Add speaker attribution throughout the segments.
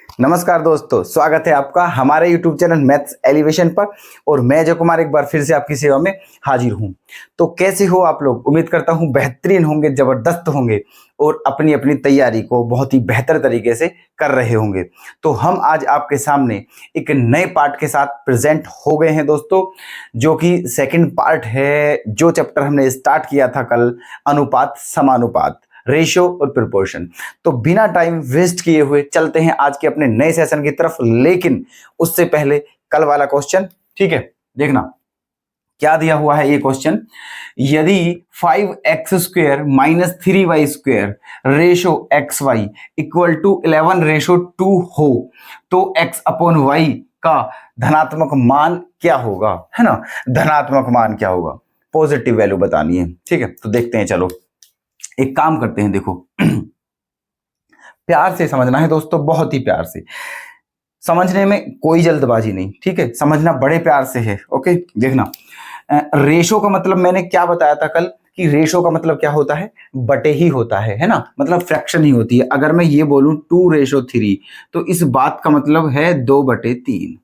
Speaker 1: नमस्कार दोस्तों, स्वागत है आपका हमारे YouTube चैनल मैथ्स एलिवेशन पर। और मैं अजय कुमार एक बार फिर से आपकी सेवा में हाजिर हूं। तो कैसे हो आप लोग? उम्मीद करता हूं बेहतरीन होंगे, जबरदस्त होंगे और अपनी अपनी तैयारी को बहुत ही बेहतर तरीके से कर रहे होंगे। तो हम आज आपके सामने एक नए पार्ट के साथ प्रेजेंट हो गए हैं दोस्तों, जो कि सेकंड पार्ट है। जो चैप्टर हमने स्टार्ट किया था कल, अनुपात समानुपात, रेशियो और प्रोपोर्शन। तो बिना टाइम वेस्ट किए हुए चलते हैं आज के अपने नए सेशन की तरफ। लेकिन उससे पहले कल वाला क्वेश्चन, ठीक है, देखना क्या दिया हुआ है ये क्वेश्चन। यदि 5x² minus 3y² ratio xy equal to 11:2 हो तो x अपॉन y का धनात्मक मान क्या होगा, है ना। धनात्मक मान क्या होगा, पॉजिटिव वैल्यू बतानी है। ठीक है, तो देखते हैं। चलो एक काम करते हैं, देखो प्यार से समझना है दोस्तों, बहुत ही प्यार से समझने में, कोई जल्दबाजी नहीं, ठीक है। समझना बड़े प्यार से है, ओके। देखना, रेशो का मतलब मैंने क्या बताया था कल कि रेशो का मतलब क्या होता है, बटे ही होता है ना, मतलब फ्रैक्शन ही होती है। अगर मैं ये बोलूं 2:3 तो इस बात का मतलब है 2/3,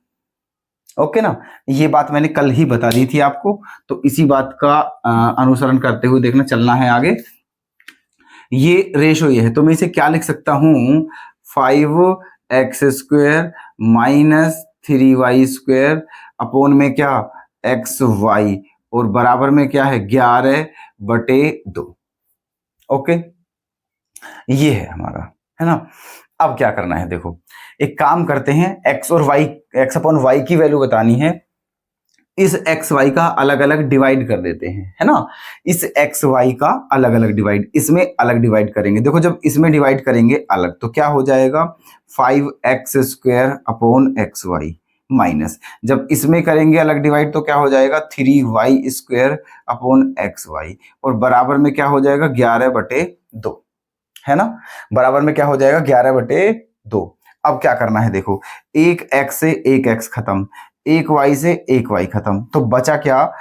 Speaker 1: ओके ना। ये बात मैंने कल ही बता दी थी आपको, तो इसी बात का अनुसरण करते हुए देखना चलना है आगे। ये रेशो ये है, तो मैं इसे क्या लिख सकता हूं, 5x² माइनस 3y² अपोन में क्या xy और बराबर में क्या है 11/2। ओके, ये है हमारा, है ना। अब क्या करना है, देखो एक काम करते हैं, x और y, x अपॉन y की वैल्यू बतानी है। इस एक्स वाई का अलग अलग डिवाइड कर देते हैं, है ना। इस एक्स वाई का अलग अलग डिवाइड, इसमें अलग डिवाइड करेंगे। देखो जब इसमें डिवाइड करेंगे अलग तो क्या हो जाएगा, 5x² upon x Y minus, जब इसमें करेंगे अलग डिवाइड तो क्या हो जाएगा 3y² अपॉन एक्स वाई और बराबर में क्या हो जाएगा 11/2, है ना। बराबर में क्या हो जाएगा 11/2। अब क्या करना है, देखो एक x से एक x खत्म, एक y से एक y खत्म, तो बचा क्या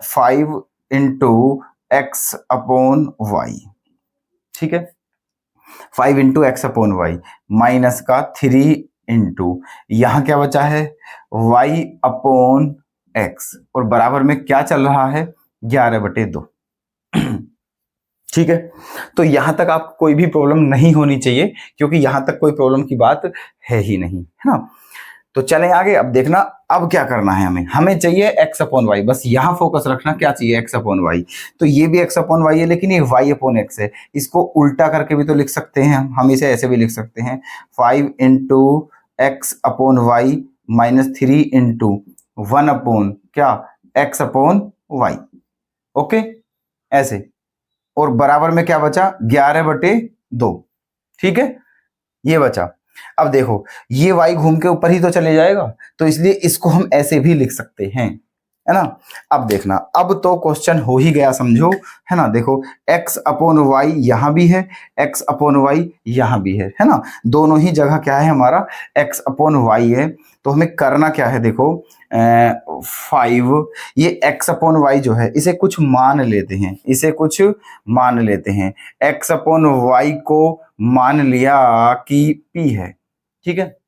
Speaker 1: 5x अपॉन वाई, ठीक है। 5x अपॉन वाई माइनस का 3 यहां क्या बचा है y अपॉन x और बराबर में क्या चल रहा है 11/2। ठीक है, तो यहां तक आपको कोई भी प्रॉब्लम नहीं होनी चाहिए, क्योंकि यहां तक कोई प्रॉब्लम की बात है ही नहीं, है ना। तो चलें आगे। अब देखना, अब क्या करना है, हमें चाहिए x अपॉन वाई, बस यहां फोकस रखना, क्या चाहिए x अपॉन वाई। तो ये भी x अपॉन वाई है, लेकिन ये y अपॉन x है। इसको उल्टा करके भी तो लिख सकते हैं हम इसे ऐसे भी लिख सकते हैं, 5x upon y minus 3 1 upon क्या x अपॉन वाई, ओके ऐसे। और बराबर में क्या बचा 11/2, ठीक है, ये बचा। अब देखो ये y घूम के ऊपर ही तो चले जाएगा, तो इसलिए इसको हम ऐसे भी लिख सकते हैं, है ना। अब देखना, अब तो क्वेश्चन हो ही गया समझो, है ना। देखो x अपॉन वाई यहां भी है, x अपॉन वाई यहां भी है ना। दोनों ही जगह क्या है हमारा x अपॉन वाई है। तो हमें करना क्या है, देखो 5, ये x अपॉन वाई जो है इसे कुछ मान लेते हैं, इसे कुछ मान लेते हैं। x अपॉन वाई को मान लिया कि p है, ठीक है।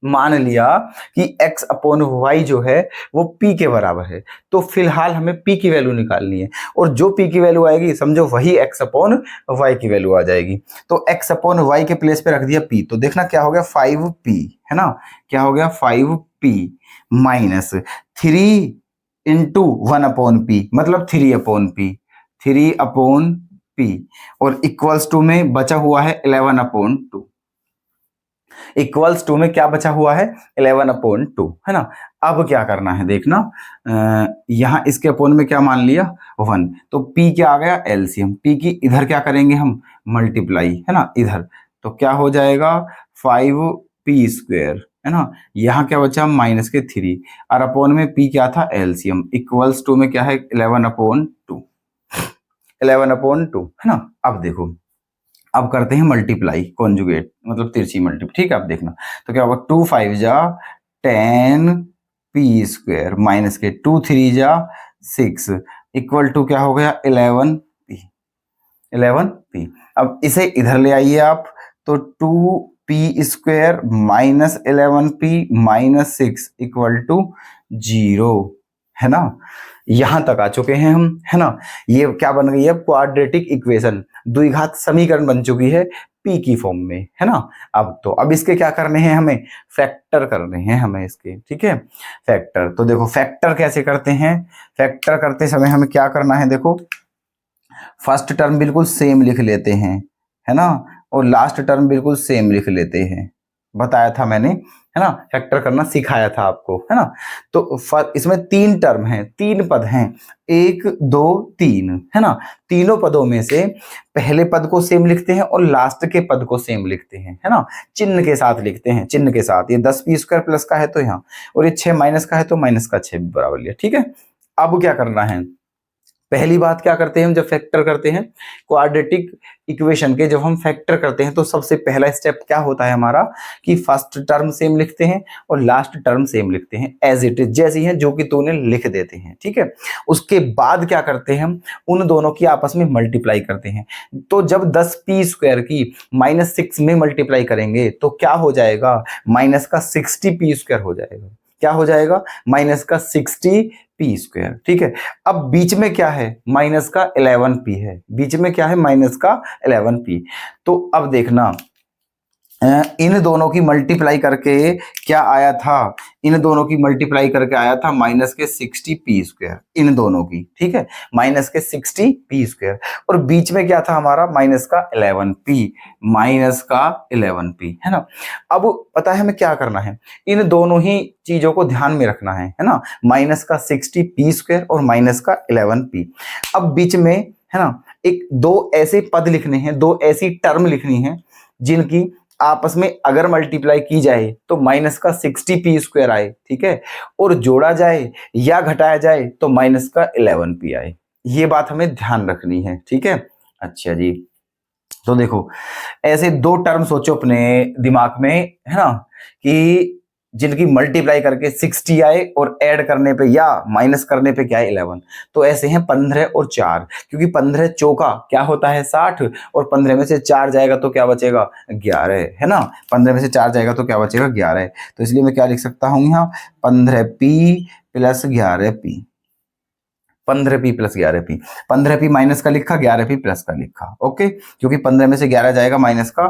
Speaker 1: मान लिया कि x अपॉन वाई जो है वो p के बराबर है। तो फिलहाल हमें p की वैल्यू निकालनी है, और जो p की वैल्यू आएगी समझो वही x अपॉन वाई की वैल्यू आ जाएगी। तो x अपॉन वाई के प्लेस पे रख दिया p, तो देखना क्या हो गया 5p, है ना। क्या हो गया 5p माइनस 3 × 1 अपॉन p मतलब 3 अपॉन p, 3 अपॉन p और इक्वल्स टू में बचा हुआ है 11/2। इक्वल्स टू में क्या बचा हुआ है 11/2, है ना। अब क्या करना है देखना, यहां इसके अपोन में क्या मान लिया 1, तो p क्या आ गया एलसीएम, p की इधर क्या करेंगे हम मल्टीप्लाई, है ना इधर। तो क्या हो जाएगा 5p², है ना। यहां क्या बचा माइनस के 3 और अपोन में p क्या था एलसीएम, इक्वल्स टू में क्या है 11/2, 11/2, है ना। अब देखो, अब करते हैं मल्टीप्लाई, कॉन्जुगेट मतलब तिरछी मल्टीप्लाई, ठीक है। अब देखना तो क्या होगा 2 5 जा 10p² माइनस के 2 3 जा 6 इक्वल टू क्या हो गया 11p। अब इसे इधर ले आइए आप, तो 2p² p square minus 11p minus 6 equal to 0, है ना। यहां तक आ चुके हैं हम, है ना। ये क्या बन गई है, क्वाड्रेटिक इक्वेशन, द्विघात समीकरण बन चुकी है पी की फॉर्म में, है ना। अब इसके क्या करने हैं, हमें फैक्टर करने हैं हमें इसके, ठीक है। फैक्टर, तो देखो फैक्टर कैसे करते हैं। फैक्टर करते समय हमें क्या करना है, देखो फर्स्ट टर्म बिल्कुल सेम लिख लेते हैं, है ना, और लास्ट टर्म बिल्कुल सेम लिख लेते हैं, बताया था मैंने, है ना, फैक्टर करना सिखाया था आपको, है ना। तो इसमें 3 टर्म हैं, 3 पद हैं, 1 2 3, है ना। तीनों पदों में से पहले पद को सेम लिखते हैं और लास्ट के पद को सेम लिखते हैं, है ना, चिन्ह के साथ लिखते हैं, चिन्ह के साथ। ये 10p स्क्वायर प्लस का है तो यहाँ, और ये 6 माइनस का है तो माइनस का 6 बराबर लिया, ठीक है। अब क्या करना है, पहली बात क्या करते हैं हम जब फैक्टर करते हैं क्वाड्रेटिक इक्वेशन के, जब हम फैक्टर करते हैं तो सबसे पहला स्टेप क्या होता है हमारा, कि फर्स्ट टर्म सेम लिखते हैं और लास्ट टर्म सेम लिखते हैं, एज इट इज, जैसी है जो कि तूने लिख देते हैं, ठीक है। उसके बाद क्या करते हैं हम, उन दोनों की आपस में मल्टीप्लाई करते हैं। तो जब 10p स्क्वायर की माइनस 6 में मल्टीप्लाई करेंगे तो क्या हो जाएगा, माइनस का 60p स्क्वायर हो जाएगा। क्या हो जाएगा, माइनस का 60p स्क्वायर, ठीक है। अब बीच में क्या है, माइनस का 11p है, बीच में क्या है, माइनस का 11p। तो अब देखना, इन दोनों की मल्टीप्लाई करके क्या आया था, इन दोनों की मल्टीप्लाई करके आया था माइनस के 60p स्क्वायर, इन दोनों की, ठीक है, माइनस के 60p स्क्वायर। और बीच में क्या था हमारा, माइनस का 11p, माइनस का 11p, है ना। अब पता है हमें क्या करना है, इन दोनों ही चीजों को ध्यान में रखना है ना, माइनस का 60p स्क्वायर और माइनस का 11p। अब बीच में, है ना, एक दो ऐसे पद लिखने हैं, दो ऐसी टर्म लिखनी है जिनकी आपस में अगर मल्टीप्लाई की जाए तो माइनस का 60p स्क्वायर आए, ठीक है, और जोड़ा जाए या घटाया जाए तो माइनस का 11p आए। ये बात हमें ध्यान रखनी है, ठीक है। अच्छा जी, तो देखो ऐसे 2 टर्म सोचो अपने दिमाग में, है ना, कि जिनकी मल्टीप्लाई करके 60 आए और ऐड करने पे या माइनस करने पे क्या है 11। तो ऐसे हैं 15 और 4, क्योंकि 15 चौका क्या होता है 60, और 15 में से 4 जाएगा तो क्या बचेगा 11, है ना। 15 में से 4 जाएगा तो क्या बचेगा 11। तो इसलिए मैं क्या लिख सकता हूँ यहाँ, 15p plus 11p, 15p plus 11p, 15p minus का लिखा, 11p प्लस का लिखा, ओके। क्योंकि 15 में से 11 जाएगा माइनस का,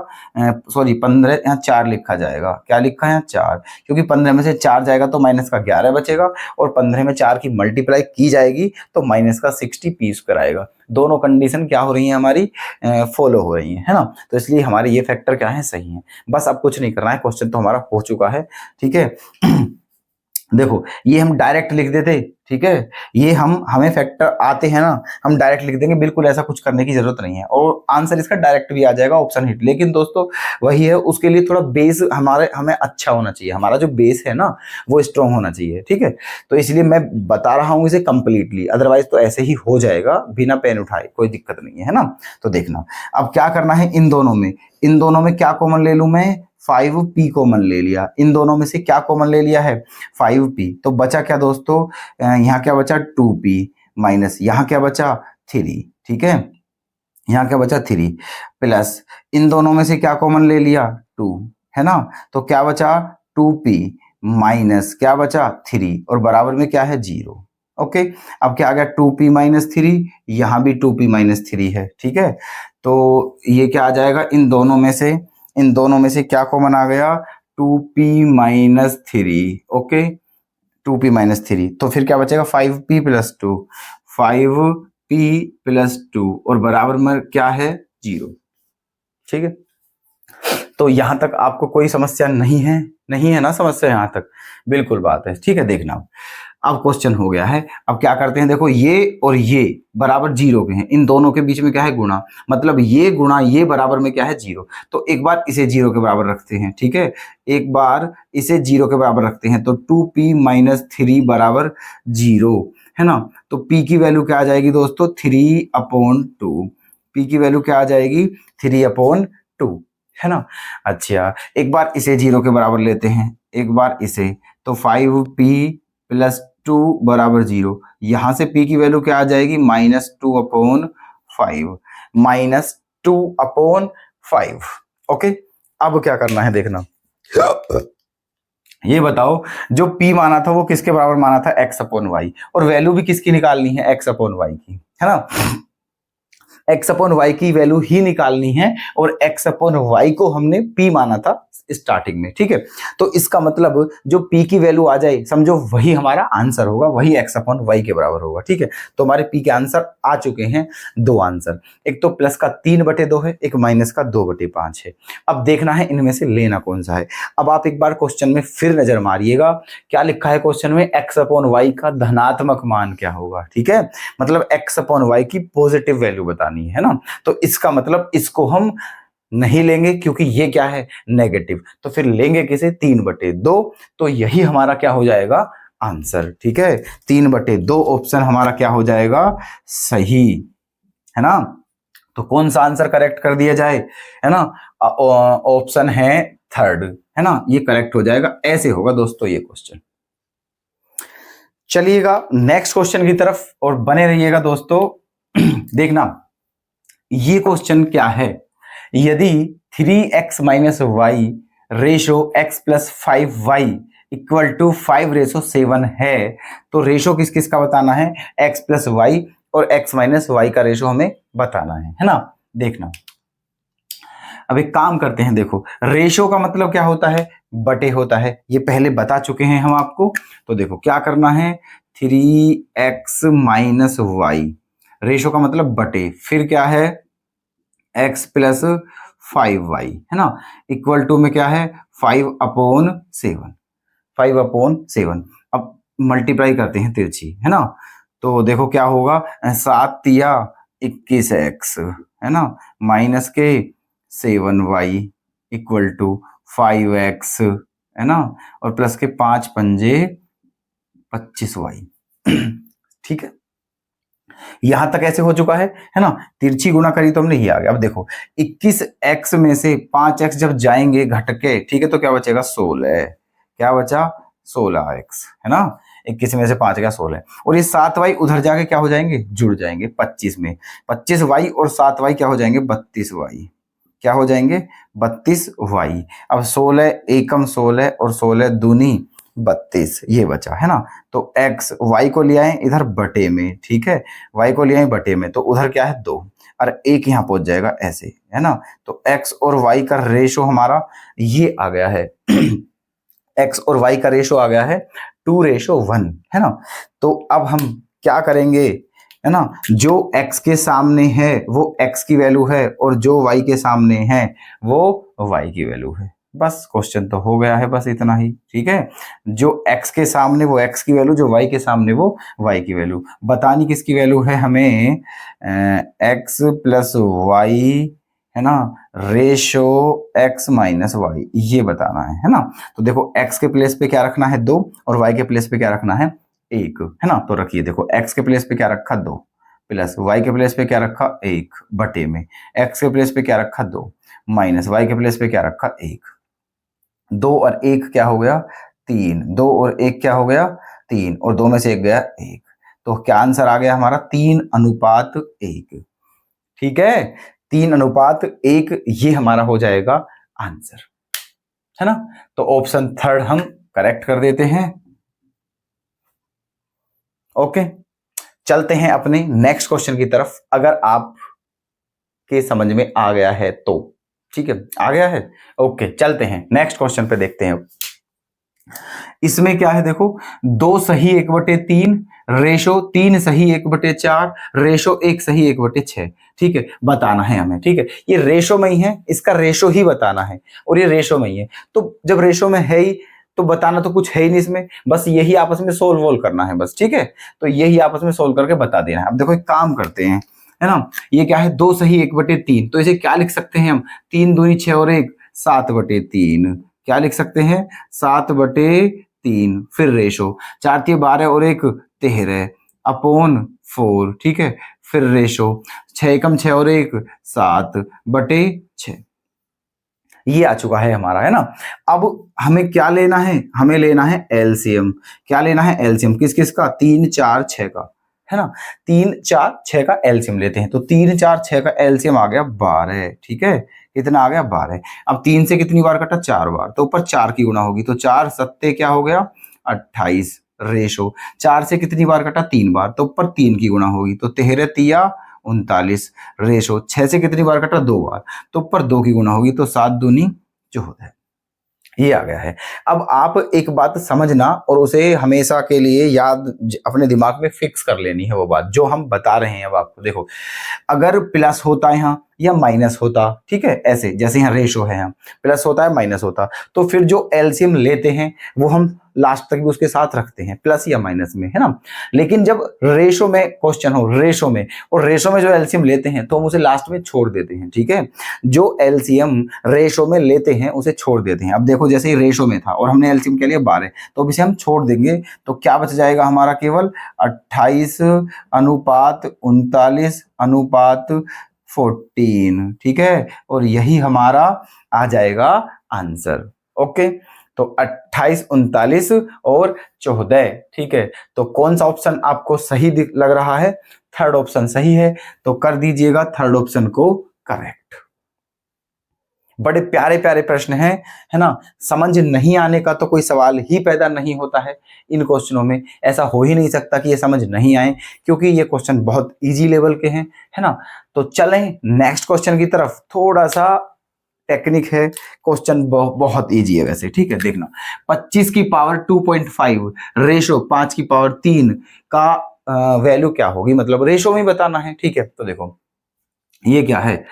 Speaker 1: सॉरी 15 यहाँ 4 लिखा जाएगा, क्या लिखा है यहाँ 4, क्योंकि 15 में से 4 जाएगा तो माइनस का 11 बचेगा, और 15 में 4 की मल्टीप्लाई की जाएगी तो माइनस का 60p स्क्वायर आएगा। दोनों कंडीशन क्या हो रही है हमारी, फॉलो हो रही है ना। तो इसलिए हमारे ये फैक्टर क्या है, सही है। बस अब कुछ नहीं करना है, क्वेश्चन तो हमारा हो चुका है, ठीक है। देखो ये हम डायरेक्ट लिख देते, ठीक है, ये हमें फैक्टर आते हैं ना, हम डायरेक्ट लिख देंगे, बिल्कुल ऐसा कुछ करने की जरूरत नहीं है, और आंसर इसका डायरेक्ट भी आ जाएगा, ऑप्शन हिट। लेकिन दोस्तों वही है, उसके लिए थोड़ा बेस हमें अच्छा होना चाहिए, हमारा जो बेस है ना वो स्ट्रॉन्ग होना चाहिए, ठीक है। तो इसलिए मैं बता रहा हूं इसे कंप्लीटली, अदरवाइज तो ऐसे ही हो जाएगा बिना पेन उठाए, कोई दिक्कत नहीं है ना। तो देखना अब क्या करना है, इन दोनों में क्या कॉमन ले लूं मैं, 5p कॉमन ले लिया, इन दोनों में से क्या कॉमन ले लिया है 5p। तो बचा क्या दोस्तों, यहाँ क्या बचा 2p, माइनस यहाँ क्या बचा 3, ठीक है, यहाँ क्या बचा 3, प्लस इन दोनों में से क्या कॉमन ले लिया 2, है ना। तो क्या बचा 2p माइनस क्या बचा 3, और बराबर में क्या है 0, ओके। अब क्या आ गया 2p माइनस 3, यहाँ भी 2p माइनस 3 है, ठीक है। तो ये क्या आ जाएगा, इन दोनों में से क्या कॉमन आ गया 2p minus 3, okay, 2p minus 3। तो फिर क्या बचेगा 5p प्लस 2, 5p प्लस 2, और बराबर में क्या है 0, ठीक है। तो यहां तक आपको कोई समस्या नहीं है ना, समस्या यहां तक बिल्कुल बात है, ठीक है। देखना अब क्वेश्चन हो गया है, अब क्या करते हैं, देखो ये और ये बराबर 0 के हैं, इन दोनों के बीच में क्या है गुणा, मतलब ये गुणा ये बराबर में क्या है 0। तो एक बार इसे 0 के बराबर रखते हैं, ठीक है, एक बार इसे 0 के बराबर रखते हैं, तो 2p माइनस 3 बराबर 0, है ना। तो p की वैल्यू क्या आ जाएगी दोस्तों 3/2, p की वैल्यू क्या आ जाएगी 3/2, है ना। अच्छा एक बार इसे 0 के बराबर लेते हैं, एक बार इसे, तो 5p प्लस 2 बराबर 0, यहां से p की वैल्यू क्या आ जाएगी -2/5, -2/5, ओके। अब क्या करना है देखना, ये बताओ जो p माना था वो किसके बराबर माना था, x अपॉन वाई, और वैल्यू भी किसकी निकालनी है, x अपॉन वाई की, है ना। x अपॉन वाई की वैल्यू ही निकालनी है, और x अपॉन वाई को हमने p माना था स्टार्टिंग में, ठीक है। तो इसका मतलब जो p की वैल्यू आ जाए समझो वही हमारा आंसर होगा, वही x अपॉन वाई के बराबर होगा, ठीक है। तो हमारे p के आंसर आ चुके हैं, दो आंसर, एक तो प्लस का 3/2 है, एक माइनस का 2/5 है। अब देखना है इनमें से लेना कौन सा है। अब आप एक बार क्वेश्चन में फिर नजर मारिएगा, क्या लिखा है क्वेश्चन में, x अपॉन वाई का धनात्मक मान क्या होगा, ठीक है। मतलब x अपॉन वाई की पॉजिटिव वैल्यू बतानी है ना। तो इसका मतलब इसको हम नहीं लेंगे क्योंकि ये क्या है, नेगेटिव, तो फिर लेंगे किसे, 3/2। तो यही हमारा क्या हो जाएगा, आंसर, ठीक है। 3/2 ऑप्शन हमारा क्या हो जाएगा, सही, है ना। तो कौन सा आंसर करेक्ट कर दिया जाए, है ना, ऑप्शन है थर्ड, है ना, ये करेक्ट हो जाएगा। ऐसे होगा दोस्तों ये क्वेश्चन। चलिएगा नेक्स्ट क्वेश्चन की तरफ और बने रहिएगा दोस्तों। देखना ये क्वेश्चन क्या है, यदि 3x minus y ratio x plus 5y equal to 5:7 है, तो रेशो किस किस का बताना है, x प्लस वाई और x माइनस वाई का रेशो हमें बताना है ना। देखना अब एक काम करते हैं, देखो रेशो का मतलब क्या होता है, बटे होता है, ये पहले बता चुके हैं हम आपको। तो देखो क्या करना है, 3x माइनस वाई, रेशो का मतलब बटे, फिर क्या है x प्लस 5y, है ना, इक्वल टू में क्या है 5/7, 5/7। अब मल्टीप्लाई करते हैं तिरछी, है ना। तो देखो क्या होगा, 7×21x, है ना, माइनस के 7y इक्वल टू 5x, है ना, और प्लस के 5×5 = 25y। ठीक है, यहां तक ऐसे हो चुका है ना। तिरछी गुना करी तो हमने ये आ गया। अब देखो 21x में से 5x जब जाएंगे घट के, ठीक है, तो क्या बचेगा 16, क्या बचा 16x, है ना। 21 में से 5 गया 16, और ये 7y उधर जाके क्या हो जाएंगे, जुड़ जाएंगे 25 में, 25y और 7y क्या हो जाएंगे 32y, क्या हो जाएंगे 32y। अब 16 एकम 16 और 16 दूनी 32, ये बचा, है ना। तो x y को ले आए इधर बटे में, ठीक है, y को ले आए बटे में, तो उधर क्या है 2, और एक यहाँ पहुंच जाएगा ऐसे, है ना। तो x और y का रेशो हमारा ये आ गया है। x और y का रेशो आ गया है 2:1, है ना। तो अब हम क्या करेंगे, है ना, जो x के सामने है वो x की वैल्यू है, और जो y के सामने है वो y की वैल्यू है। बस क्वेश्चन तो हो गया है, बस इतना ही, ठीक है। जो x के सामने वो x की वैल्यू, जो y के सामने वो y की वैल्यू। बतानी किसकी वैल्यू है हमें, x प्लस वाई, है ना, रेशो x माइनस वाई, ये बताना है ना। तो देखो x के प्लेस पे क्या रखना है 2, और y के प्लेस पे क्या रखना है 1, है ना। तो रखिए, देखो x के प्लेस पे क्या रखा 2, प्लस y के प्लेस पे क्या रखा 1 बटे में, x के प्लेस पे क्या रखा 2, माइनस y के प्लेस पे क्या रखा 1। 2 और 1 क्या हो गया 3, 2 और 1 क्या हो गया 3, और 2 में से 1 गया 1। तो क्या आंसर आ गया हमारा 3:1, ठीक है, 3:1 ये हमारा हो जाएगा आंसर, है ना। तो ऑप्शन थर्ड हम करेक्ट कर देते हैं। ओके, चलते हैं अपने नेक्स्ट क्वेश्चन की तरफ, अगर आप के समझ में आ गया है तो, ठीक है, आ गया है। ओके, चलते हैं नेक्स्ट क्वेश्चन पे, देखते हैं। इसमें क्या है देखो, 2 सही 1/3 रेशो 3 सही 1/4 रेशो 1 सही 1/6, ठीक है, बताना है हमें, ठीक है। ये रेशो में ही है, इसका रेशो ही बताना है, और ये रेशो में ही है। तो जब रेशो में है ही तो बताना तो कुछ है ही नहीं इसमें, बस यही आपस में सोल्व वोल्व करना है बस, ठीक है। तो यही आपस में सोल्व करके बता देना है। अब देखो एक काम करते हैं, है ना, ये क्या है 2 सही 1/3, तो इसे क्या लिख सकते हैं हम, 3 दूनी 6 और 1 7/3, क्या लिख सकते हैं 7/3, फिर रेशो 4×3 = 12 और 1 13 अपॉन 4, ठीक है, फिर रेशो 6 एकम 6 और 1 7/6, ये आ चुका है हमारा, है ना। अब हमें क्या लेना है, हमें लेना है एलसीएम। क्या लेना है एलसीएम, किस किस का, 3 4 6 का, है ना। 3 4 6 का एलसीएम लेते हैं, तो 3 4 6 का एलसीएम आ गया 12, ठीक है, कितना आ गया 12। अब 3 से कितनी बार कटा 4 बार, तो ऊपर 4 की गुणा होगी, तो 4 सत्ते क्या हो गया 28 रेशो। 4 से कितनी बार कटा 3 बार, तो ऊपर 3 की गुणा होगी, तो 13 तिया 39 रेशो। 6 से कितनी बार कटा 2 बार, तो ऊपर 2 की गुणा होगी, तो 7 दूनी 14। ये आ गया है। अब आप एक बात समझना और उसे हमेशा के लिए याद अपने दिमाग में फिक्स कर लेनी है, वो बात जो हम बता रहे हैं। अब आपको देखो, अगर प्लस होता है यहाँ या माइनस होता, ठीक है, ऐसे जैसे यहाँ रेशो है, यहाँ प्लस होता है माइनस होता, तो फिर जो एलसीएम लेते हैं वो हम लास्ट तक भी उसके साथ रखते हैं, प्लस या माइनस में, है ना। लेकिन जब रेशो में क्वेश्चन हो, रेशो में, और रेशो में जो एलसीएम लेते हैं तो हम उसे लास्ट में छोड़ देते हैं, ठीक है। जो एलसीएम रेशो में लेते हैं उसे छोड़ देते हैं। अब देखो, जैसे ही रेशो में था और हमने एलसीएम के लिए 12, तो अब इसे हम छोड़ देंगे, तो क्या बच जाएगा हमारा, केवल 28 अनुपात 39 अनुपात 14, ठीक है। और यही हमारा आ जाएगा आंसर। ओके, तो 28 39 और 14, ठीक है। तो कौन सा ऑप्शन आपको सही लग रहा है? थर्ड ऑप्शन सही है, तो कर दीजिएगा थर्ड ऑप्शन को करेक्ट। बड़े प्यारे प्यारे प्रश्न हैं, है ना। समझ नहीं आने का तो कोई सवाल ही पैदा नहीं होता है इन क्वेश्चनों में। ऐसा हो ही नहीं सकता कि ये समझ नहीं आए, क्योंकि ये क्वेश्चन बहुत इजी लेवल के हैं, है ना। तो चलें नेक्स्ट क्वेश्चन की तरफ। थोड़ा सा टेक्निक है, क्वेश्चन बहुत इजी है वैसे, ठीक है। देखना, 25 की पावर 2.5 रेशो 5 की पावर 3 का वैल्यू क्या होगी, मतलब रेशो में बताना है, ठीक है। तो देखो, ये क्या है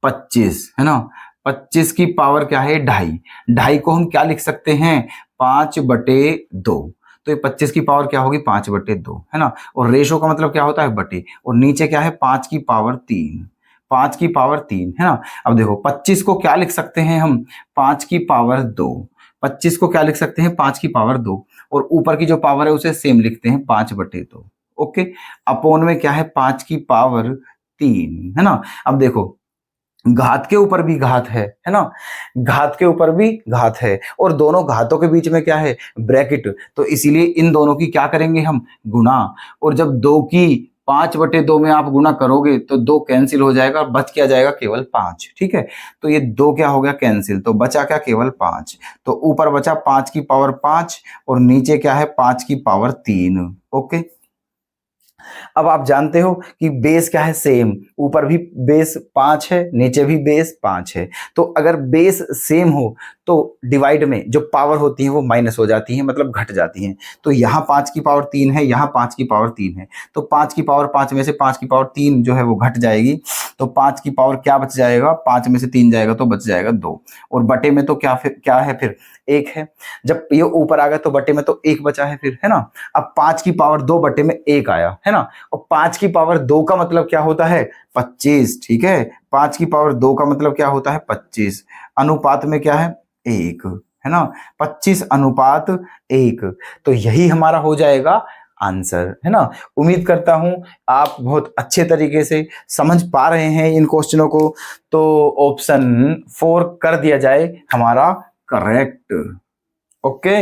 Speaker 1: 25, है ना। 25 की पावर क्या है 2.5, 2.5 को हम क्या लिख सकते हैं 5/2, तो ये 25 की पावर क्या होगी 5/2, है ना। और रेशो का मतलब क्या होता है बटे, और नीचे क्या है 5 की पावर 3, 5 की पावर 3, है ना। अब देखो 25 को क्या लिख सकते हैं हम 5 की पावर 2, 25 को क्या लिख सकते हैं 5 की पावर 2, और ऊपर की जो पावर है उसे सेम लिखते हैं 5/2। ओके, अपोन में क्या है 5 की पावर 3, है ना। अब देखो, घात के ऊपर भी घात है ना, घात के ऊपर भी घात है, और दोनों घातों के बीच में क्या है ब्रैकेट, तो इसीलिए इन दोनों की क्या करेंगे हम गुणा। और जब 2 की 5/2 में आप गुणा करोगे तो 2 कैंसिल हो जाएगा, बच क्या जाएगा केवल 5, ठीक है। तो ये 2 क्या हो गया कैंसिल, तो बचा क्या केवल 5, तो ऊपर बचा 5 की पावर 5 और नीचे क्या है 5 की पावर 3। ओके, अब आप जानते हो कि बेस क्या है सेम, ऊपर भी बेस 5 है, नीचे भी बेस 5 है। तो अगर बेस सेम हो तो डिवाइड में जो पावर होती है वो माइनस हो जाती है, मतलब घट जाती हैं। तो यहाँ 5 की पावर 3 है, यहाँ 5 की पावर 3 है, तो 5 की पावर 5 में से 5 की पावर 3 जो है वो घट जाएगी, तो 5 की पावर क्या बच जाएगा, 5 में से 3 जाएगा तो बच जाएगा 2, और बटे में तो क्या है फिर 1 है। जब ये ऊपर आ गया तो बटे में तो 1 बचा है फिर, है ना। अब 5 की पावर 2 बटे में 1 आया, है ना। और 5 की पावर 2 का मतलब क्या होता है 25, ठीक है। 5 की पावर 2 का मतलब क्या होता है 25, अनुपात में क्या है 1, है ना। 25 अनुपात 1, तो यही हमारा हो जाएगा आंसर, है ना। उम्मीद करता हूं आप बहुत अच्छे तरीके से समझ पा रहे हैं इन क्वेश्चनों को। तो ऑप्शन 4 कर दिया जाए हमारा करेक्ट। ओके,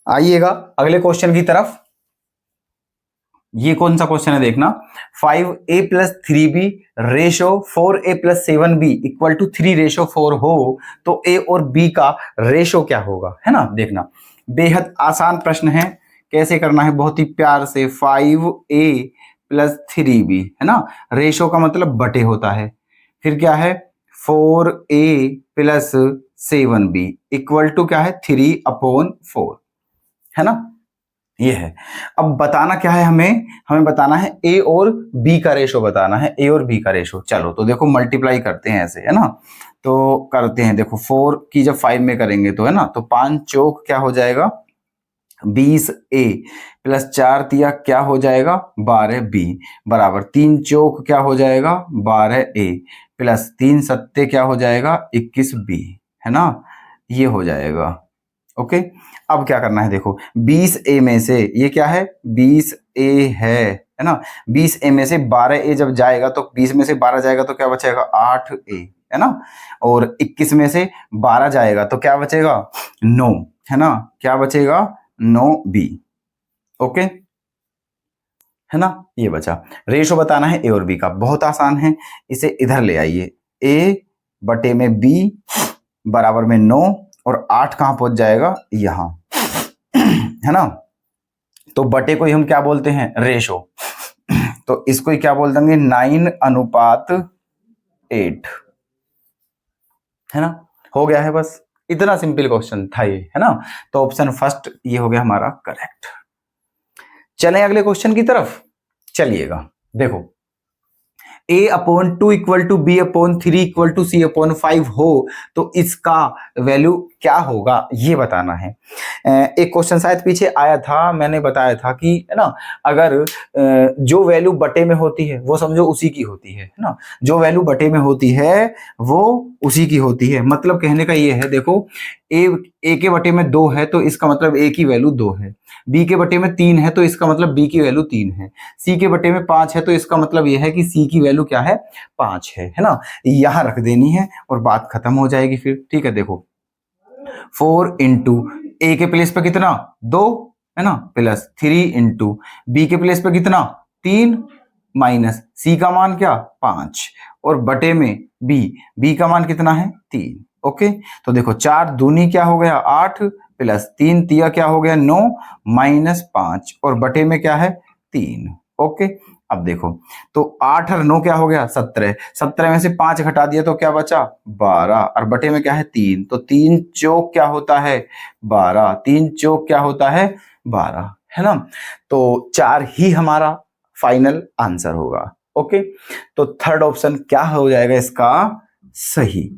Speaker 1: आइएगा अगले क्वेश्चन की तरफ। ये कौन सा क्वेश्चन है देखना, 5a + 3b ratio 4a + 7b equal to 3:4 हो तो a और b का रेशो क्या होगा, है ना। देखना, बेहद आसान प्रश्न है, कैसे करना है बहुत ही प्यार से। 5a + 3b, है ना, रेशो का मतलब बटे होता है, फिर क्या है 4a + 7b इक्वल टू क्या है 3/4, है ना। ये है। अब बताना क्या है हमें बताना है ए और बी का रेशो बताना है, ए और बी का रेशो। चलो तो देखो मल्टीप्लाई करते हैं ऐसे, है ना। तो करते हैं, देखो 4 की जब 5 में करेंगे तो, है ना, तो 5 चौक क्या हो जाएगा 20a + 4 तिया क्या हो जाएगा 12b बराबर 3 चौक क्या हो जाएगा 12a + 3 सत्ते क्या हो जाएगा 21b, है ना। ये हो जाएगा। ओके, अब क्या करना है देखो, 20a में से ये क्या है 20a है ना। 20a में से 12a जब जाएगा तो 20 में से 12 जाएगा तो क्या बचेगा 8a, है ना। और 21 में से 12 जाएगा तो क्या बचेगा 9, है ना। क्या बचेगा 9b। ओके, है ना, ये बचा। रेशो बताना है ए और बी का, बहुत आसान है, इसे इधर ले आइए, ए बटे में बी बराबर में 9 और 8 कहां पहुंच जाएगा, यहां, है ना। तो बटे को ही हम क्या बोलते हैं, रेशो, तो इसको ही क्या बोल देंगे, 9:8, है ना। हो गया है, बस इतना सिंपल क्वेश्चन था ये, है ना। तो ऑप्शन फर्स्ट ये हो गया हमारा करेक्ट। चलें अगले क्वेश्चन की तरफ, चलिएगा। देखो, a/2 equal to b/3 equal to c/5 हो तो इसका वैल्यू क्या होगा, ये बताना है। एक क्वेश्चन शायद पीछे आया था, मैंने बताया था कि, है ना, अगर जो वैल्यू बटे में होती है वो समझो उसी की होती है ना। जो वैल्यू बटे में होती है वो उसी की होती है। मतलब कहने का ये है, देखो, ए के बटे में 2 है तो इसका मतलब ए की वैल्यू 2 है, बी के बटे में 3 है तो इसका मतलब बी की वैल्यू 3 है, सी के बटे में 5 है तो इसका मतलब यह है कि सी की वैल्यू क्या है, 5 है ना। यहां रख देनी है और बात खत्म हो जाएगी फिर। ठीक है, देखो 4 इंटू ए के प्लेस पे कितना 2, है ना, प्लस 3 इंटू बी के प्लेस पे कितना 3 माइनस सी का मान क्या 5 और बटे में बी का मान कितना है 3। ओके, तो देखो 4 दूनी क्या हो गया 8 प्लस 3 तिया क्या हो गया 9 माइनस 5 और बटे में क्या है 3। ओके, अब देखो, तो 8 और 9 क्या हो गया 17, 17 में से 5 घटा दिया तो क्या बचा 12 और बटे में क्या है 3, तो 3 चौक क्या होता है 12, 3 चौक क्या होता है 12, है ना। तो 4 ही हमारा फाइनल आंसर होगा। ओके, तो थर्ड ऑप्शन क्या हो जाएगा इसका सही।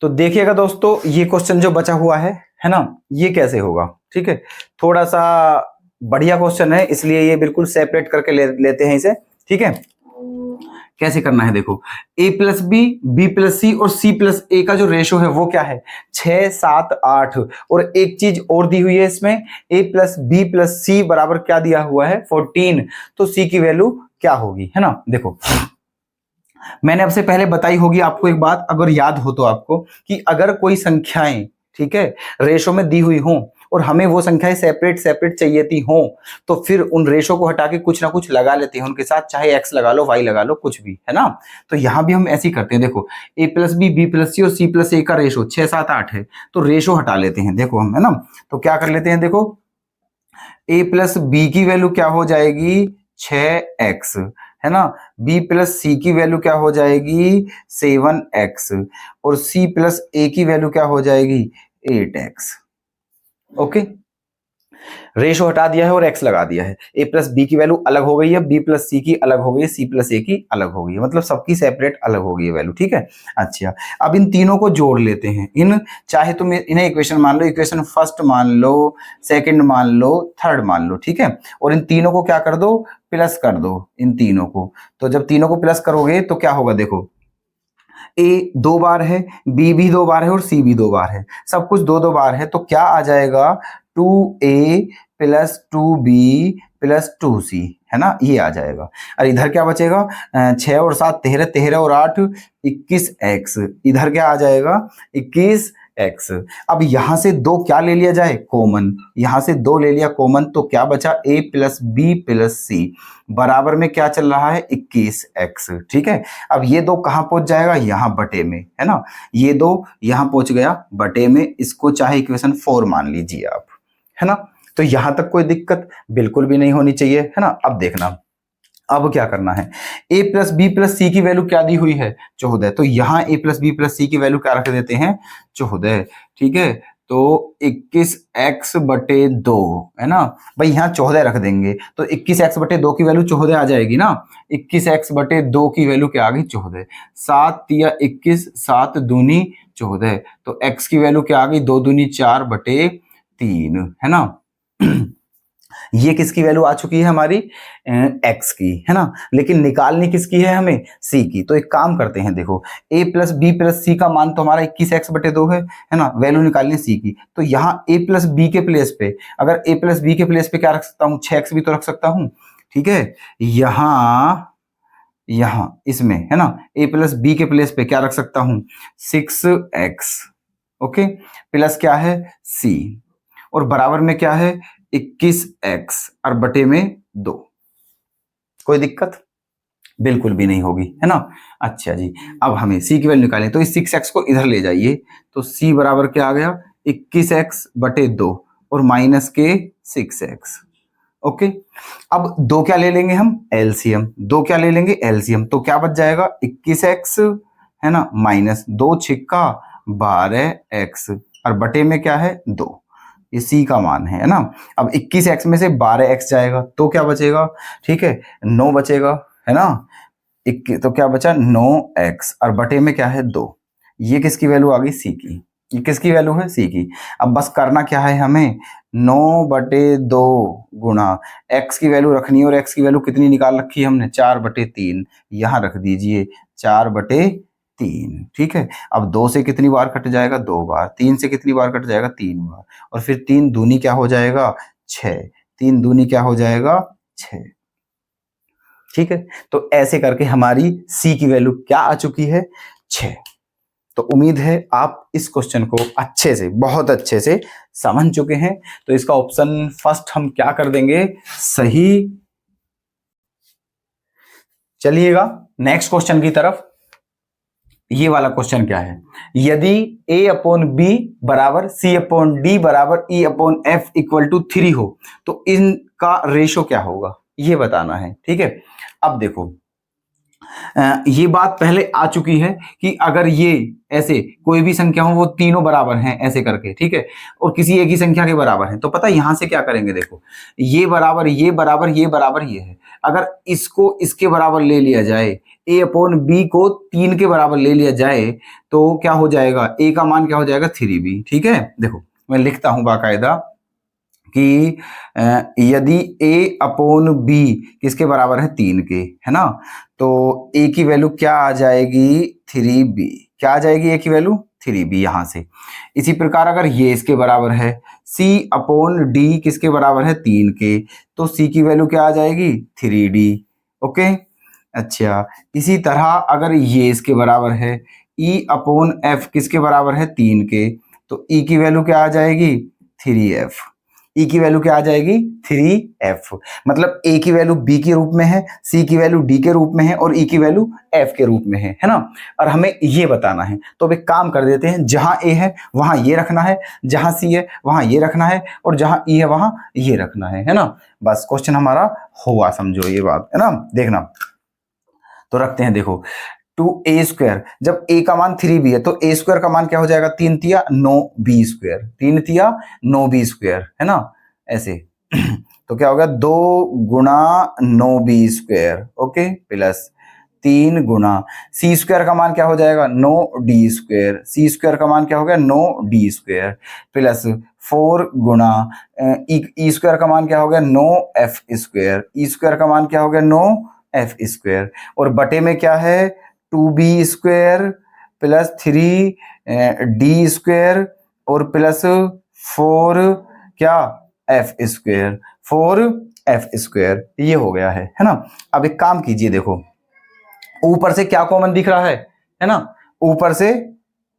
Speaker 1: तो देखिएगा दोस्तों, ये क्वेश्चन जो बचा हुआ है ना, ये कैसे होगा। ठीक है, थोड़ा सा बढ़िया क्वेश्चन है इसलिए ये बिल्कुल सेपरेट करके लेते हैं इसे। ठीक है, कैसे करना है, देखो a+b b+c और c+a का जो रेशो है वो क्या है 6 7 8 और एक चीज और दी हुई है इसमें a+b+c बराबर क्या दिया हुआ है 14, तो c की वैल्यू क्या होगी, है ना। देखो, मैंने आपसे पहले बताई होगी आपको एक बात, अगर याद हो तो आपको, कि अगर कोई संख्याएं, ठीक है, रेशो में दी हुई हों और हमें वो संख्याएं सेपरेट सेपरेट चाहिए थी हों, तो फिर उन रेशो को हटा के कुछ ना कुछ लगा लेते हैं उनके साथ, चाहे x लगा लो y लगा लो कुछ भी, है ना। तो यहां भी हम ऐसे ही करते हैं। देखो a+b b+c और c+a का रेशो 6 7 8 है, तो रेशो हटा लेते हैं। देखो हम, है ना, तो क्या कर लेते हैं, देखो a+b की वैल्यू क्या हो जाएगी 6x, है ना, b+c की वैल्यू क्या हो जाएगी 7x और c+a की वैल्यू क्या हो जाएगी 8x। ओके, रेशो हटा दिया है और x लगा दिया है, a+b की वैल्यू अलग हो गई है, b+c की अलग हो गई है, c+a की अलग हो गई है, मतलब सबकी सेपरेट अलग हो गई है वैल्यू। ठीक है, अच्छा, अब इन तीनों को जोड़ लेते हैं। चाहे तुम इन्हें इक्वेशन मान लो, इक्वेशन फर्स्ट मान लो, सेकंड मान लो, थर्ड मान लो, ठीक है, और इन तीनों को क्या कर दो प्लस कर दो इन तीनों को। तो जब तीनों को प्लस करोगे तो क्या होगा, देखो a 2 बार है, b भी 2 बार है और c भी 2 बार है, सब कुछ 2 2 बार है, तो क्या आ जाएगा 2a plus 2b plus 2c, है ना, ये आ जाएगा। और इधर क्या बचेगा 6 और 7 13, 13 और 8 21x, इधर क्या आ जाएगा 21x। अब यहां से 2 क्या ले लिया जाए कॉमन, यहां से 2 ले लिया कॉमन, तो क्या बचा a plus b plus c बराबर में क्या चल रहा है 21x। ठीक है, अब ये 2 कहां पहुंच जाएगा यहां बटे में, है ना, ये 2 यहां पहुंच गया बटे में, इसको चाहे इक्वेशन 4 मान लीजिए आप, है ना। तो यहां तक कोई दिक्कत बिल्कुल भी नहीं होनी चाहिए, है ना। अब देखना, अब क्या करना है, a प्लस बी प्लस सी की वैल्यू क्या दी हुई है 14, तो यहां a प्लस बी प्लस सी की वैल्यू क्या रख देते हैं 14। ठीक है, तो 21x बटे 2, है ना, भाई यहाँ 14 रख देंगे तो 21x बटे 2 की वैल्यू 14 आ जाएगी ना। 21x बटे 2 की वैल्यू क्या आ गई 14, 7 या 21, 7 दूनी 14, तो x की वैल्यू क्या आ गई 2 दूनी 4 बटे 3, है ना। ये किसकी वैल्यू आ चुकी है हमारी x की, है ना, लेकिन निकालनी किसकी है हमें c की। तो एक काम करते हैं, देखो a प्लस बी प्लस सी का मान तो हमारा 21x बटे 2 है ना, वैल्यू निकालनी c की। तो यहाँ a प्लस बी के प्लेस पे, अगर a प्लस बी के प्लेस पे क्या रख सकता हूँ 6x भी तो रख सकता हूँ। ठीक है, यहाँ इसमें, है ना, a प्लस बी के प्लेस पे क्या रख सकता हूँ 6x। ओके, प्लस क्या है c और बराबर में क्या है 21x और बटे में 2। कोई दिक्कत बिल्कुल भी नहीं होगी, है ना। अच्छा जी, अब हमें c की वैल्यू निकालें, तो इस 6x को इधर ले जाइए, तो c बराबर क्या आ गया 21x बटे 2 और माइनस के 6x। ओके, अब दो क्या ले लेंगे हम एलसीएम, दो क्या ले लेंगे एलसीएम, तो क्या बच जाएगा 21x, है ना, माइनस 2 छिक्का 12x और बटे में क्या है 2, ये c का मान है ना। अब 21x में से 12x जाएगा तो क्या बचेगा, ठीक है 9 बचेगा, है ना। तो क्या बचा 9x और बटे में क्या है 2, ये किसकी वैल्यू आ गई c की, ये किसकी वैल्यू है c की। अब बस करना क्या है हमें 9 बटे 2 गुणा x की वैल्यू रखनी है, और x की वैल्यू कितनी निकाल रखी है हमने 4 बटे 3, यहाँ रख दीजिए 4 बटे 3, ठीक है। अब 2 से कितनी बार कट जाएगा 2 बार, 3 से कितनी बार कट जाएगा 3 बार, और फिर 3 दूनी क्या हो जाएगा 6, 3 दूनी क्या हो जाएगा 6, ठीक है। तो ऐसे करके हमारी c की वैल्यू क्या आ चुकी है 6। तो उम्मीद है आप इस क्वेश्चन को अच्छे से, बहुत अच्छे से समझ चुके हैं। तो इसका ऑप्शन फर्स्ट हम क्या कर देंगे, सही। चलिएगा नेक्स्ट क्वेश्चन की तरफ। ये वाला क्वेश्चन क्या है, यदि a अपॉन बी बराबर c अपॉन डी बराबर e upon f equal to 3 हो तो इनका रेशो क्या होगा, ये बताना है, ठीक है। अब देखो ये बात पहले आ चुकी है कि अगर ये ऐसे कोई भी संख्या हो वो तीनों बराबर हैं ऐसे करके, ठीक है, और किसी एक ही संख्या के बराबर हैं, तो पता है यहां से क्या करेंगे, देखो ये बराबर ये बराबर ये बराबर ये है, अगर इसको इसके बराबर ले लिया जाए, a अपॉन बी को 3 के बराबर ले लिया जाए तो क्या हो जाएगा, a का मान क्या हो जाएगा 3b, ठीक है। देखो मैं लिखता हूं बाकायदा कि यदि a अपॉन b किसके बराबर है 3 के, है ना, तो a की वैल्यू क्या आ जाएगी 3b, क्या आ जाएगी a की वैल्यू 3b यहां से। इसी प्रकार अगर ये इसके बराबर है, c अपॉन d किसके बराबर है 3 के, तो c की वैल्यू क्या आ जाएगी 3d। ओके, अच्छा इसी तरह अगर ये इसके बराबर है, e अपॉन f किसके बराबर है 3 के, तो e की वैल्यू क्या आ जाएगी 3f, e की वैल्यू क्या आ जाएगी 3f, मतलब a की वैल्यू b के रूप में है, c की वैल्यू d के रूप में है और e की वैल्यू f के रूप में है ना। और हमें ये बताना है, तो अब एक काम कर देते हैं, जहां a है वहां ये रखना है, जहां c है वहां ये रखना है, और जहां e है वहां ये रखना है ना। बस क्वेश्चन हमारा हुआ, समझो ये बात, है ना। देखना तो रखते हैं, देखो 2a², जब a का मान 3b है तो a² का मान क्या हो जाएगा 3 तिया 9b², 3 तिया 9b², है ना, ऐसे तो क्या होगा 2 गुणा 9b², ओके, प्लस 3 गुणा c² का मान क्या हो जाएगा 9d², c² का मान क्या हो गया 9d², प्लस 4 गुणा e² का मान क्या हो गया 9f², e² का मान क्या हो गया 9f², और बटे में क्या है 2b² प्लस 3d² और प्लस 4 क्या f², 4f², ये हो गया है ना। अब एक काम कीजिए, देखो ऊपर से क्या कॉमन दिख रहा है ना, ऊपर से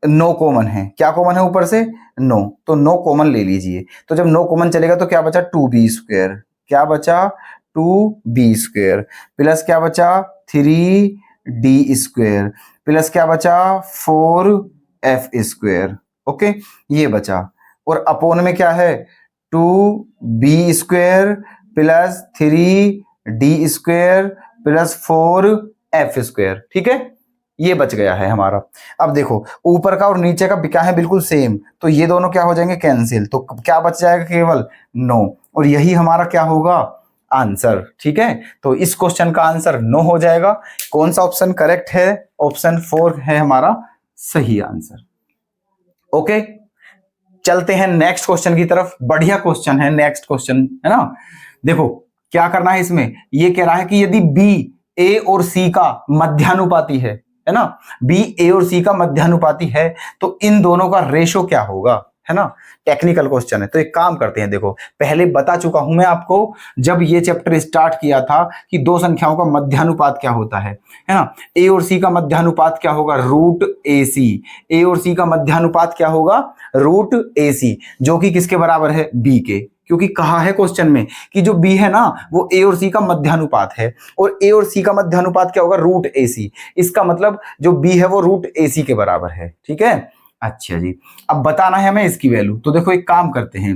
Speaker 1: 9 कॉमन है, क्या कॉमन है ऊपर से 9, तो 9 कॉमन ले लीजिए, तो जब 9 कॉमन चलेगा तो क्या बचा 2b², क्या बचा 2b² प्लस क्या बचा 3d² प्लस क्या बचा 4f², ओके, ये बचा, और अपोन में क्या है 2b² plus 3d² plus 4f², ठीक है, ये बच गया है हमारा। अब देखो ऊपर का और नीचे का क्या है बिल्कुल सेम, तो ये दोनों क्या हो जाएंगे कैंसिल, तो क्या बच जाएगा केवल 9, और यही हमारा क्या होगा आंसर, ठीक है। तो इस क्वेश्चन का आंसर 9 हो जाएगा। कौन सा ऑप्शन करेक्ट है, ऑप्शन 4 है हमारा सही आंसर। ओके, चलते हैं नेक्स्ट क्वेश्चन की तरफ। बढ़िया क्वेश्चन है नेक्स्ट क्वेश्चन, है ना। देखो क्या करना है इसमें, ये कह रहा है कि यदि बी ए और सी का मध्यानुपाती है ना, बी ए और सी का मध्यानुपाती है तो इन दोनों का रेशो क्या होगा, है ना। टेक्निकल क्वेश्चन है, तो एक काम करते हैं, देखो पहले बता चुका हूं मैं आपको जब ये चैप्टर स्टार्ट किया था कि दो संख्याओं का मध्यानुपात क्या होता है ना। ए और सी का मध्यानुपात क्या होगा √AC, ए और सी का मध्यानुपात क्या होगा √AC, जो कि किसके बराबर है बी के, क्योंकि कहा है क्वेश्चन में कि जो बी है ना वो ए और सी का मध्यानुपात है, और ए और सी का मध्यानुपात क्या होगा, रूट ए सी। इसका मतलब जो बी है वो रूट ए सी के बराबर है, ठीक है। अच्छा जी, अब बताना है हमें इसकी वैल्यू। तो देखो एक काम करते हैं,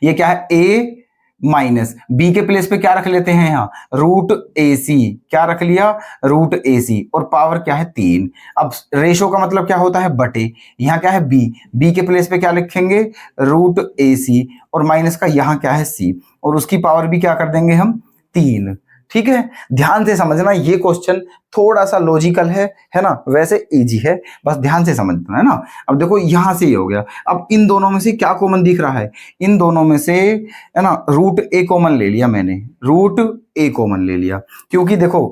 Speaker 1: ये क्या है, ए माइनस बी के प्लेस पे क्या रख लेते हैं यहाँ, रूट ए सी। क्या रख लिया, रूट ए सी, और पावर क्या है 3। अब रेशो का मतलब क्या होता है, बटे। यहाँ क्या है बी, बी के प्लेस पे क्या लिखेंगे, रूट ए सी, और माइनस का यहाँ क्या है सी, और उसकी पावर भी क्या कर देंगे हम 3। ठीक है, ध्यान से समझना, ये क्वेश्चन थोड़ा सा लॉजिकल है ना, वैसे इजी है, बस ध्यान से समझना है ना। अब देखो यहां से ये हो गया, अब इन दोनों में से क्या कॉमन दिख रहा है, इन दोनों में से है ना रूट ए कॉमन ले लिया मैंने, रूट ए कॉमन ले लिया, क्योंकि देखो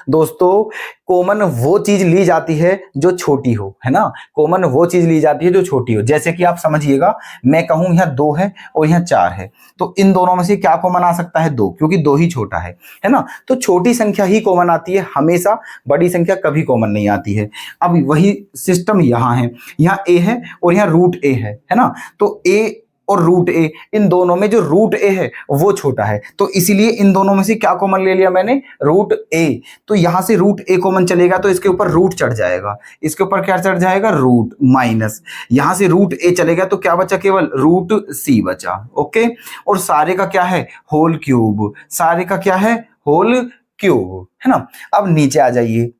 Speaker 1: दोस्तों कॉमन वो चीज ली जाती है जो छोटी हो, है ना, कॉमन वो चीज ली जाती है जो छोटी हो। जैसे कि आप समझिएगा, मैं कहूं यहाँ 2 है और यहाँ 4 है, तो इन दोनों में से क्या कॉमन आ सकता है, 2, क्योंकि 2 ही छोटा है ना। तो छोटी संख्या ही कॉमन आती है हमेशा, बड़ी संख्या कभी कॉमन नहीं आती है। अब वही सिस्टम यहाँ है, यहाँ ए है और यहाँ रूट ए है ना, तो ए और रूट ए, इन दोनों में जो रूट ए है वो छोटा है, तो इसीलिए इन दोनों में से क्या कॉमन ले लिया मैंने, रूट ए। तो यहां से रूट ए कॉमन चलेगा तो इसके ऊपर रूट चढ़ जाएगा, इसके ऊपर क्या चढ़ जाएगा, रूट, माइनस यहां से रूट ए चलेगा तो क्या बचा, केवल रूट सी बचा। ओके, और सारे का क्या है, होल क्यूब, सारे का क्या है, होल क्यूब, है ना। अब नीचे आ जाइए,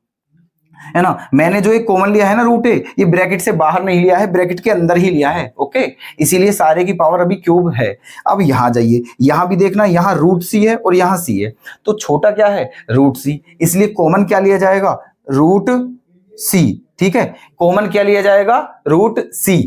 Speaker 1: है ना, मैंने जो एक कॉमन लिया है ना रूट ए, ये ब्रैकेट से बाहर नहीं लिया है, ब्रैकेट के अंदर ही लिया है। ओके, इसीलिए सारे की पावर अभी क्यूब है। अब यहां जाइए, यहां भी देखना, यहां रूट सी है और यहां सी है, तो छोटा क्या है, रूट सी, इसलिए कॉमन क्या लिया जाएगा, रूट सी। ठीक है, कॉमन क्या लिया जाएगा, रूट सी,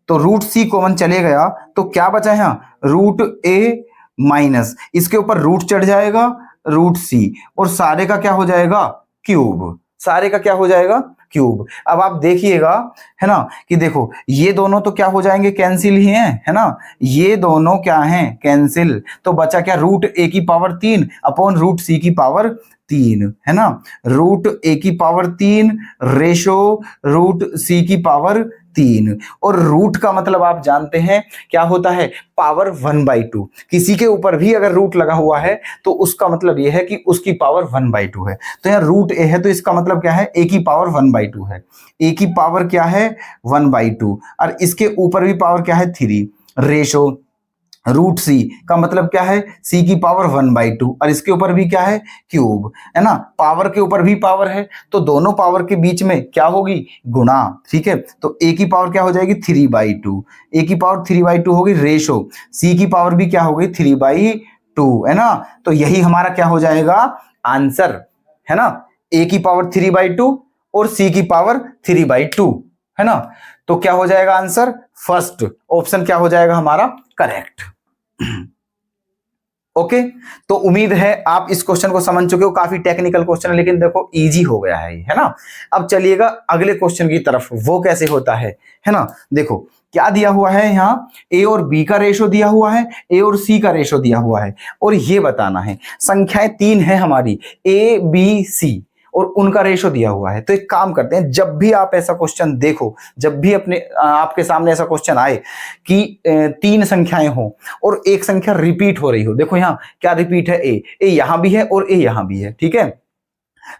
Speaker 1: तो रूट सी कॉमन चले गया तो क्या बचा है, रूट ए माइनस, इसके ऊपर रूट चढ़ जाएगा, रूट सी, और सारे का क्या हो जाएगा, क्यूब, सारे का क्या हो जाएगा, क्यूब। अब आप देखिएगा, है ना, कि देखो ये दोनों तो क्या हो जाएंगे, कैंसिल ही हैं, है ना, ये दोनों क्या हैं, कैंसिल, तो बचा क्या, रूट ए की पावर 3 अपॉन रूट सी की पावर 3, है ना, रूट ए की पावर 3 रेशो रूट सी की पावर 3, और रूट का मतलब आप जानते हैं क्या होता है, पावर 1/2। किसी के ऊपर भी अगर रूट लगा हुआ है तो उसका मतलब यह है कि उसकी पावर 1/2 है। तो यहाँ रूट ए है तो इसका मतलब क्या है, ए की पावर 1/2 है, ए की पावर क्या है 1/2, और इसके ऊपर भी पावर क्या है 3, रेशो रूट सी का मतलब क्या है, सी की पावर 1/2, और इसके ऊपर भी क्या है, क्यूब, है ना, पावर के ऊपर भी पावर है, तो दोनों पावर के बीच में क्या होगी, गुणा। ठीक है, तो ए की पावर क्या हो जाएगी 3/2, ए की पावर 3/2 होगी, रेशो सी की पावर भी क्या होगी 3/2, है ना। तो यही हमारा क्या हो जाएगा आंसर, है ना, ए की पावर 3/2 और सी की पावर 3/2, है ना। तो क्या हो जाएगा आंसर, फर्स्ट ऑप्शन क्या हो जाएगा हमारा करेक्ट। ओके, तो उम्मीद है आप इस क्वेश्चन को समझ चुके हो, काफी टेक्निकल क्वेश्चन है लेकिन देखो इजी हो गया है ना। अब चलिएगा अगले क्वेश्चन की तरफ, वो कैसे होता है ना। देखो क्या दिया हुआ है, यहाँ ए और बी का रेशो दिया हुआ है, ए और सी का रेशो दिया हुआ है, और ये बताना है संख्याएं 3 है हमारी, ए बी सी, और उनका रेशो दिया हुआ है। तो एक काम करते हैं, जब भी आप ऐसा क्वेश्चन देखो, जब भी आपके सामने ऐसा क्वेश्चन आए कि 3 संख्याएं हो और एक संख्या रिपीट हो रही हो, देखो यहाँ क्या रिपीट है, ए यहां भी है और ए यहां भी है, ठीक है,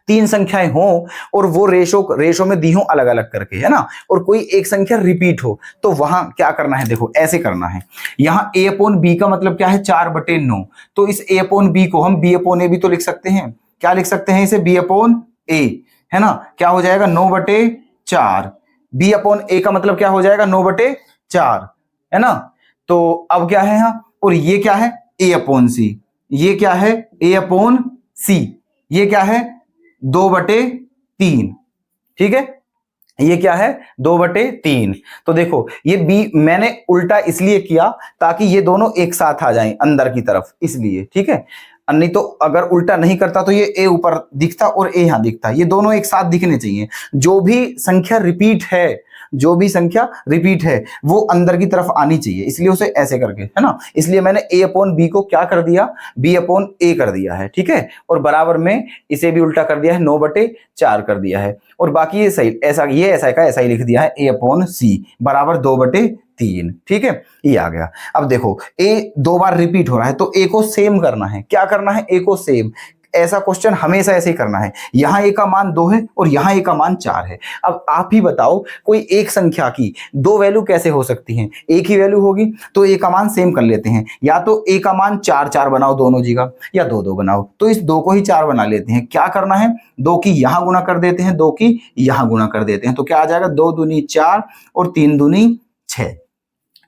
Speaker 1: 3 संख्याएं हो और वो रेशो में दी हो अलग अलग करके, है ना, और कोई एक संख्या रिपीट हो, तो वहां क्या करना है, देखो ऐसे करना है। यहाँ a अपॉन बी का मतलब क्या है, 4/9, तो इस a अपॉन बी को हम b अपॉन ए भी तो लिख सकते हैं, क्या लिख सकते हैं इसे, b अपॉन ए, है ना, क्या हो जाएगा 9/4, b अपॉन ए का मतलब क्या हो जाएगा 9/4, है ना। तो अब क्या है यहाँ, और ये क्या है a अपॉन सी, ये क्या है a अपॉन सी, ये क्या है 2/3, ठीक है, ये क्या है 2/3। तो देखो ये बी मैंने उल्टा इसलिए किया ताकि ये दोनों एक साथ आ जाएं अंदर की तरफ, इसलिए, ठीक है, नहीं तो अगर उल्टा नहीं करता तो ये ए ऊपर दिखता और ए यहां दिखता, ये दोनों एक साथ दिखने चाहिए। जो भी संख्या रिपीट है, जो भी संख्या रिपीट है वो अंदर की तरफ आनी चाहिए, इसलिए उसे ऐसे करके, है ना, इसलिए मैंने ए अपॉन बी को क्या कर दिया, बी अपॉन ए कर दिया है, ठीक है, और बराबर में इसे भी उल्टा कर दिया है, 9/4 कर दिया है, और बाकी ये सही, ऐसा ये ऐसा का ऐसा ही लिख दिया है, ए अपॉन सी बराबर 2/3। 3, ठीक है, ये आ गया। अब देखो ए 2 बार रिपीट हो रहा है तो ए को सेम करना है। क्या करना है? ए को सेम। ऐसा क्वेश्चन हमेशा ऐसे ही करना है। यहां ए का मान 2 है और यहां ए का मान 4 है। अब आप ही बताओ कोई एक संख्या की 2 वैल्यू कैसे हो सकती हैं? एक ही वैल्यू होगी। तो ए का मान सेम कर लेते हैं, या तो ए का मान 4 4 बनाओ दोनों जगह, या 2 2 बनाओ। तो इस 2 को ही 4 बना लेते हैं। क्या करना है? 2 की यहां गुणा कर देते हैं, 2 की यहां गुणा कर देते हैं। तो क्या आ जाएगा? 2 दूनी 4 और 3 दूनी 6,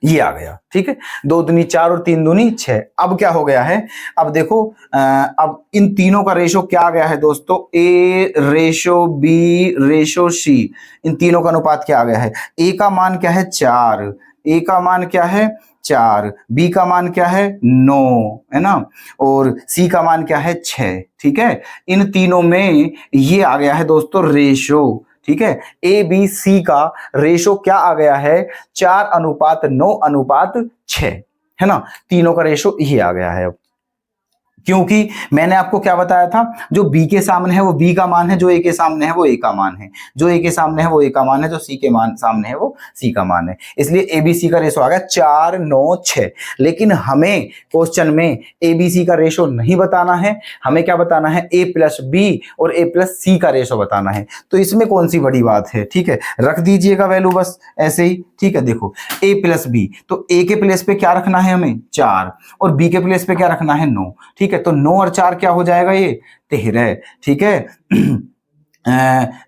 Speaker 1: ये आ गया। ठीक है, 2 दूनी 4 और 3 दूनी 6। अब क्या हो गया है? अब देखो अब इन तीनों का रेशो क्या आ गया है दोस्तों? ए रेशो बी रेशो सी, इन तीनों का अनुपात क्या आ गया है? ए का मान क्या है? 4, ए का मान क्या है? 4, बी का मान क्या है? 9, है ना, और सी का मान क्या है? 6। ठीक है, इन तीनों में ये आ गया है दोस्तों रेशो। ठीक है, ए बी सी का रेशो क्या आ गया है? 4:9:6, है ना, तीनों का रेशो ये आ गया है। क्योंकि मैंने आपको क्या बताया था? जो बी के सामने है वो बी का मान है, जो ए के सामने है वो ए का मान है, जो ए के सामने है वो ए का मान है, जो सी के मान सामने है वो सी का मान है। इसलिए ए बी सी का रेशो आ गया 4 9 6। लेकिन हमें क्वेश्चन में ए बी सी का रेशो नहीं बताना है, हमें क्या बताना है? ए प्लस बी और ए प्लस सी का रेशो बताना है। तो इसमें कौन सी बड़ी बात है? ठीक है, रख दीजिएगा वैल्यू बस ऐसे ही। ठीक है, देखो ए प्लस बी, तो ए के प्लेस पे क्या रखना है हमें? 4, और बी के प्लेस पे क्या रखना है? 9। ठीक है, तो 9 और 4 क्या हो जाएगा? ये 13। ठीक है,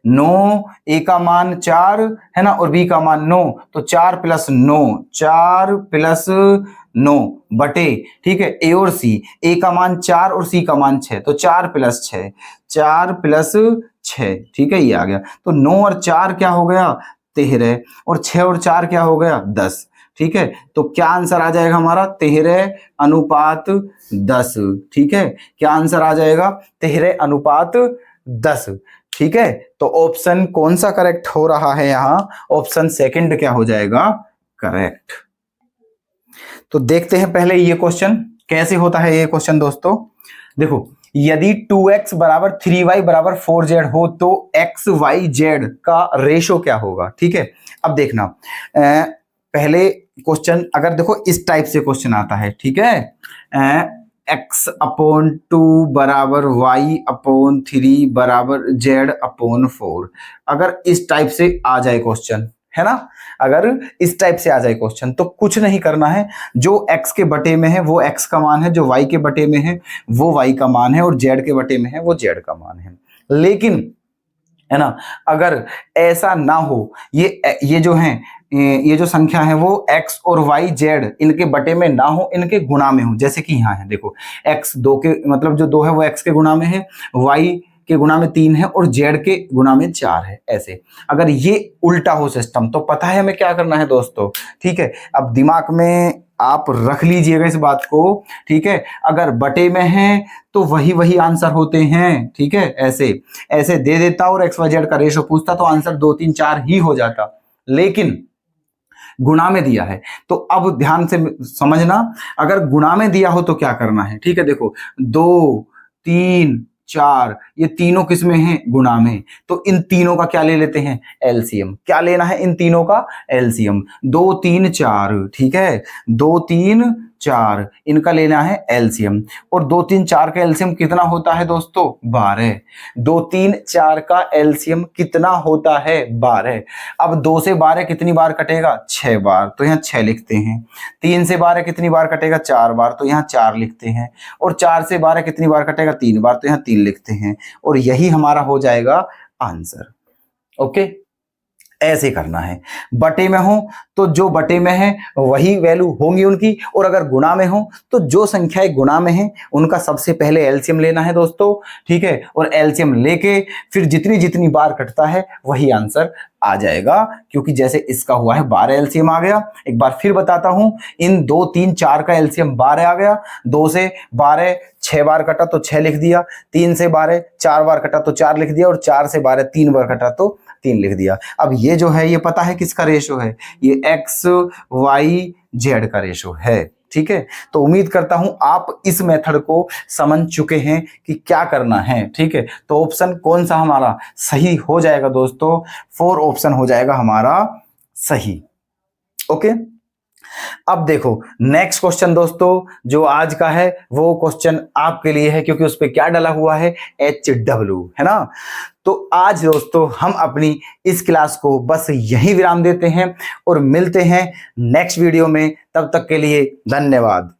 Speaker 1: 9, ए का मान 4 है ना, और बी का मान 9, तो 4 + 9, 4 + 9 बटे, ठीक है, ए और सी, ए का मान 4 और सी का मान 6, तो 4 + 6, 4 + 6। ठीक है, ये आ गया। तो 9 और 4 क्या हो गया? 13, और 6 और 4 क्या हो गया? 10। ठीक है, तो क्या आंसर आ जाएगा हमारा? 13:10। ठीक है, क्या आंसर आ जाएगा? 13:10। ठीक है, तो ऑप्शन कौन सा करेक्ट हो रहा है यहां? ऑप्शन सेकंड क्या हो जाएगा? करेक्ट। तो देखते हैं पहले ये क्वेश्चन कैसे होता है। ये क्वेश्चन दोस्तों देखो, यदि 2x = 3y = 4z हो तो xyz का रेशो क्या होगा? ठीक है, अब देखना पहले क्वेश्चन अगर देखो इस टाइप से क्वेश्चन आता है, ठीक है, x/2 = y/3 = z/4। अगर इस टाइप से आ जाए क्वेश्चन, है ना, अगर इस टाइप से आ जाए क्वेश्चन तो कुछ नहीं करना है। जो x के बटे में है वो x का मान है, जो y के बटे में है वो y का मान है, और z के बटे में है वो z का मान है। लेकिन है ना, अगर ऐसा ना हो, ये जो है, ये जो संख्या है वो x और y z इनके बटे में ना हो, इनके गुणा में हो। जैसे कि यहाँ है देखो, x 2 के मतलब जो 2 है वो x के गुणा में है, y के गुणा में 3 है, और z के गुणा में 4 है। ऐसे अगर ये उल्टा हो सिस्टम तो पता है हमें क्या करना है दोस्तों? ठीक है, अब दिमाग में आप रख लीजिएगा इस बात को। ठीक है, अगर बटे में है तो वही वही आंसर होते हैं। ठीक है, ऐसे ऐसे दे देता और एक्स वाई जेड का रेशो पूछता तो आंसर 2 3 4 ही हो जाता। लेकिन गुणा में दिया है तो अब ध्यान से समझना, अगर गुणा में दिया हो तो क्या करना है? ठीक है, देखो 2 3 4 ये तीनों किस में हैं? गुणा में। तो इन तीनों का क्या ले लेते हैं? एलसीएम। क्या लेना है? इन तीनों का एलसीएम। 2 3 4, ठीक है, 2 3 4 इनका लेना है एलसीएम। और 2 3 4 का एलसीएम कितना होता है दोस्तों? 12। 2 3 4 का एलसीएम कितना होता है? 12। अब 2 से 12 कितनी बार कटेगा? 6 बार, तो यहाँ 6 लिखते हैं। 3 से 12 कितनी बार कटेगा? 4 बार, तो यहाँ 4 लिखते हैं। और 4 से 12 कितनी बार कटेगा? 3 बार, तो यहाँ 3 लिखते हैं। और यही हमारा हो जाएगा आंसर। ओके, ऐसे करना है। बटे में हो तो जो बटे में है वही वैल्यू होंगी उनकी, और अगर गुणा में हो तो जो संख्याएं गुणा में है उनका सबसे पहले एलसीएम लेना है दोस्तों। ठीक है, और एलसीएम लेके फिर जितनी जितनी बार कटता है वही आंसर आ जाएगा। क्योंकि जैसे इसका हुआ है 12 एलसीएम आ गया। एक बार फिर बताता हूं, इन 2 3 4 का एलसीएम 12 आ गया। 2 से 12 6 बार कटा तो 6 लिख दिया, 3 से 12 4 बार कटा तो 4 लिख दिया, और 4 से 12 3 बार कटा तो 3 लिख दिया। अब ये जो है ये पता है किसका रेशो है? ये एक्स वाई जेड का रेशो है। ठीक है, तो उम्मीद करता हूं आप इस मेथड को समझ चुके हैं कि क्या करना है। ठीक है, तो ऑप्शन कौन सा हमारा सही हो जाएगा दोस्तों? 4 ऑप्शन हो जाएगा हमारा सही। ओके, अब देखो नेक्स्ट क्वेश्चन दोस्तों जो आज का है वो क्वेश्चन आपके लिए है, क्योंकि उस पे क्या डाला हुआ है, HW, है ना। तो आज दोस्तों हम अपनी इस क्लास को बस यहीं विराम देते हैं और मिलते हैं नेक्स्ट वीडियो में। तब तक के लिए धन्यवाद।